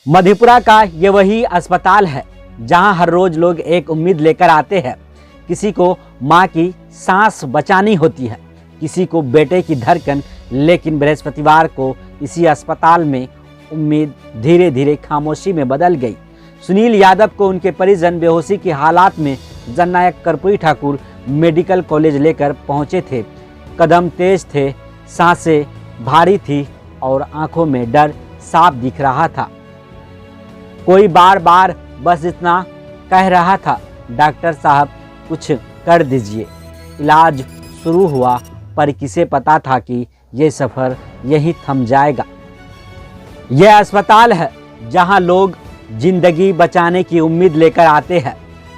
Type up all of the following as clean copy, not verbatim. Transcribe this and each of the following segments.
मधेपुरा का ये वही अस्पताल है जहां हर रोज लोग एक उम्मीद लेकर आते हैं। किसी को मां की सांस बचानी होती है, किसी को बेटे की धड़कन, लेकिन बृहस्पतिवार को इसी अस्पताल में उम्मीद धीरे धीरे खामोशी में बदल गई। सुनील यादव को उनके परिजन बेहोशी की हालात में जननायक कर्पूरी ठाकुर मेडिकल कॉलेज लेकर पहुंचे थे। कदम तेज थे, सांसें भारी थी और आंखों में डर साफ दिख रहा था। कोई बार बार बस इतना कह रहा था, डॉक्टर साहब कुछ कर दीजिए। इलाज शुरू हुआ, पर किसे पता था कि ये सफ़र यहीं थम जाएगा। यह अस्पताल है जहां लोग जिंदगी बचाने की उम्मीद लेकर आते हैं,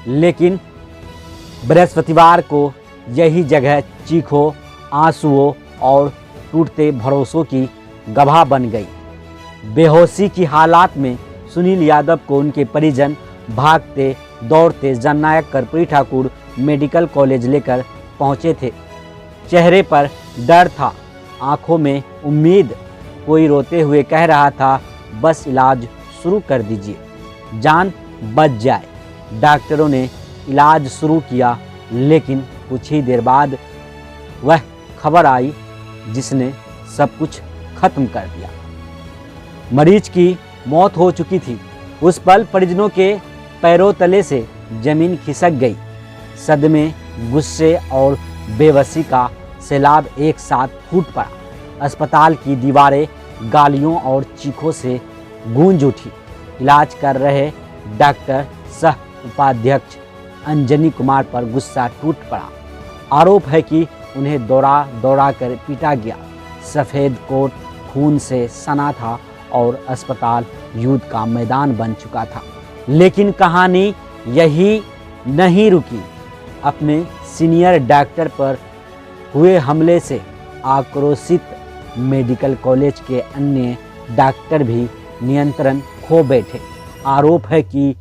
लेकिन बृहस्पतिवार को यही जगह चीखों, आंसुओं और टूटते भरोसों की गवाह बन गई। बेहोशी की हालात में सुनील यादव को उनके परिजन भागते दौड़ते जननायक कर्पूरी ठाकुर मेडिकल कॉलेज लेकर पहुंचे थे। चेहरे पर डर था, आंखों में उम्मीद। कोई रोते हुए कह रहा था, बस इलाज शुरू कर दीजिए, जान बच जाए। डॉक्टरों ने इलाज शुरू किया, लेकिन कुछ ही देर बाद वह खबर आई जिसने सब कुछ खत्म कर दिया। मरीज की मौत हो चुकी थी। उस पल परिजनों के पैरों तले से जमीन खिसक गई। सदमे, गुस्से और बेबसी का सैलाब एक साथ फूट पड़ा। अस्पताल की दीवारें गालियों और चीखों से गूंज उठी। इलाज कर रहे डॉक्टर सह उपाध्यक्ष अंजनी कुमार पर गुस्सा टूट पड़ा। आरोप है कि उन्हें दौड़ा दौड़ा कर पीटा गया। सफ़ेद कोट खून से सना था और अस्पताल युद्ध का मैदान बन चुका था। लेकिन कहानी यही नहीं रुकी। अपने सीनियर डॉक्टर पर हुए हमले से आक्रोशित मेडिकल कॉलेज के अन्य डॉक्टर भी नियंत्रण खो बैठे। आरोप है कि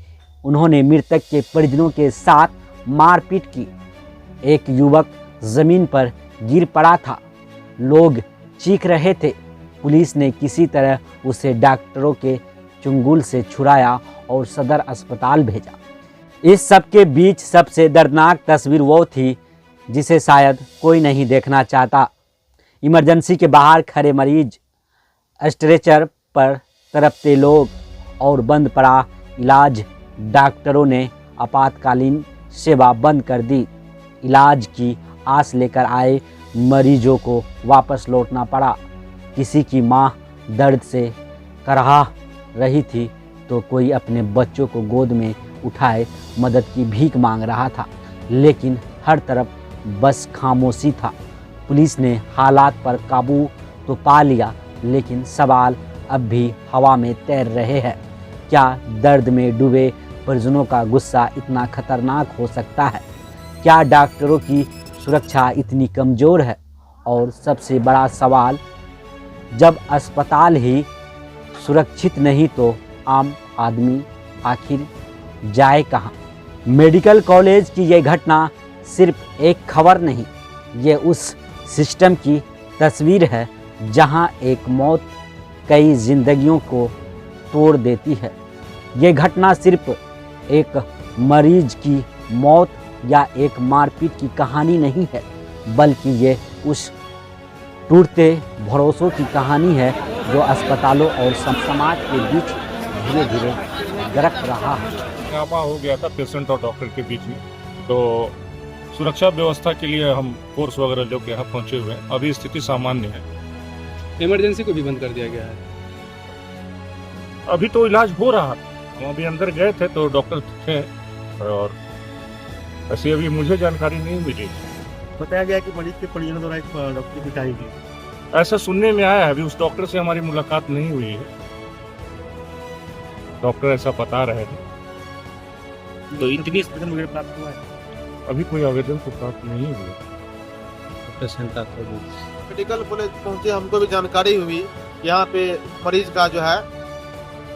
उन्होंने मृतक के परिजनों के साथ मारपीट की। एक युवक जमीन पर गिर पड़ा था, लोग चीख रहे थे। पुलिस ने किसी तरह उसे डॉक्टरों के चंगुल से छुड़ाया और सदर अस्पताल भेजा। इस सब के बीच सबसे दर्दनाक तस्वीर वो थी जिसे शायद कोई नहीं देखना चाहता। इमरजेंसी के बाहर खड़े मरीज, स्ट्रेचर पर तड़पते लोग और बंद पड़ा इलाज। डॉक्टरों ने आपातकालीन सेवा बंद कर दी। इलाज की आस लेकर आए मरीजों को वापस लौटना पड़ा। किसी की मां दर्द से कराह रही थी, तो कोई अपने बच्चों को गोद में उठाए मदद की भीख मांग रहा था। लेकिन हर तरफ बस खामोशी था। पुलिस ने हालात पर काबू तो पा लिया, लेकिन सवाल अब भी हवा में तैर रहे हैं। क्या दर्द में डूबे परिजनों का गुस्सा इतना खतरनाक हो सकता है? क्या डॉक्टरों की सुरक्षा इतनी कमज़ोर है? और सबसे बड़ा सवाल, जब अस्पताल ही सुरक्षित नहीं तो आम आदमी आखिर जाए कहाँ? मेडिकल कॉलेज की ये घटना सिर्फ एक खबर नहीं, ये उस सिस्टम की तस्वीर है जहाँ एक मौत कई जिंदगियों को तोड़ देती है। ये घटना सिर्फ एक मरीज की मौत या एक मारपीट की कहानी नहीं है, बल्कि ये उस टूटते भरोसों की कहानी है जो अस्पतालों और समाज के बीच धीरे धीरे दरक रहा है। हंगामा हो गया था पेशेंट और डॉक्टर के बीच में, तो सुरक्षा व्यवस्था के लिए हम फोर्स वगैरह लोग यहाँ पहुँचे हुए हैं। अभी स्थिति सामान्य है। इमरजेंसी को भी बंद कर दिया गया है। अभी तो इलाज हो रहा है। हम अभी अंदर गए थे तो डॉक्टर थे, और ऐसी अभी मुझे जानकारी नहीं मिली। बताया गया कि मरीज के परिजनों द्वारा एक डॉक्टर की पिटाई की। ऐसा सुनने में आया है। अभी उस डॉक्टर से हमारी मुलाकात नहीं हुई है। डॉक्टर ऐसा बता रहे थे। तो इतनी आवेदन वगैरह प्राप्त हुआ है? अभी कोई आवेदन तो प्राप्त नहीं हुआ। मेडिकल कॉलेज पहुंचे, हमको भी जानकारी हुई यहाँ पे मरीज का जो है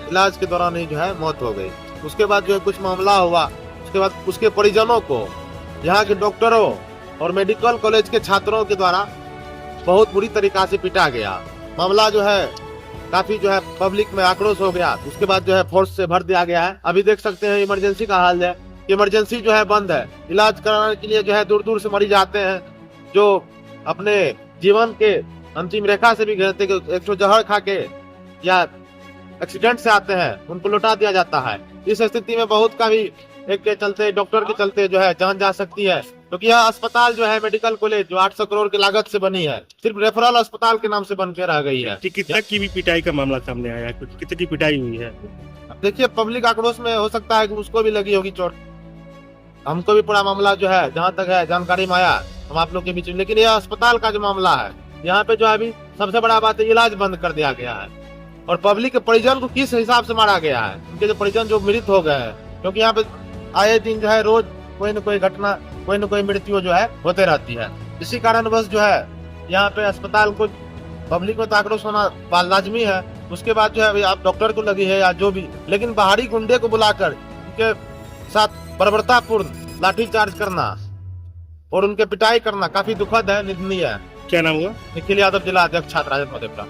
इलाज के दौरान ही जो है मौत हो गई। उसके बाद जो है कुछ मामला हुआ, उसके बाद उसके परिजनों को यहाँ के डॉक्टरों और मेडिकल कॉलेज के छात्रों के द्वारा बहुत बुरी तरीका से पीटा गया। मामला जो है काफी जो है पब्लिक में आक्रोश हो गया। उसके बाद जो है फोर्स से भर दिया गया है। अभी देख सकते हैं इमरजेंसी का हाल है, इमरजेंसी जो है बंद है। इलाज कराने के लिए जो है दूर दूर से मरीज आते हैं, जो अपने जीवन के अंतिम रेखा से भी गिरते, एक तो जहर खा के या एक्सीडेंट से आते हैं, उनको लौटा दिया जाता है। इस स्थिति में बहुत का भी एक के चलते, डॉक्टर के चलते जो है जान जा सकती है, क्योंकि यह अस्पताल जो है मेडिकल कॉलेज जो 800 करोड़ की लागत से बनी है, सिर्फ रेफरल अस्पताल के नाम से बन के रह गई है। चिकित्सक की भी पिटाई का मामला सामने आया है, कुछ कितनी पिटाई हुई है? अब देखिए पब्लिक आक्रोश में हो सकता है कि उसको भी लगी होगी चोट। हमको भी पूरा मामला जो है जहाँ तक है जानकारी में आया हम आप लोग के बीच में, लेकिन यह अस्पताल का जो मामला है, यहाँ पे जो है अभी सबसे बड़ा बात है इलाज बंद कर दिया गया है। और पब्लिक के परिजन को किस हिसाब से मारा गया है, उनके जो परिजन जो मृत हो गए हैं, क्योंकि यहाँ पे आए दिन जो है रोज कोई न कोई घटना, कोई न कोई मृत्यु जो है होते रहती है। इसी कारण बस जो है यहाँ पे अस्पताल को पब्लिक में आक्रोश होना लाजमी है। उसके बाद जो है आप डॉक्टर को लगी है या जो भी, लेकिन बाहरी गुंडे को बुलाकर उनके साथ बर्बरतापूर्ण लाठीचार्ज करना और उनके पिटाई करना काफी दुखद है, निंदनीय है। क्या नाम हुआ? निखिल यादव, जिला अध्यक्ष छात्र राजद मधेपुरा।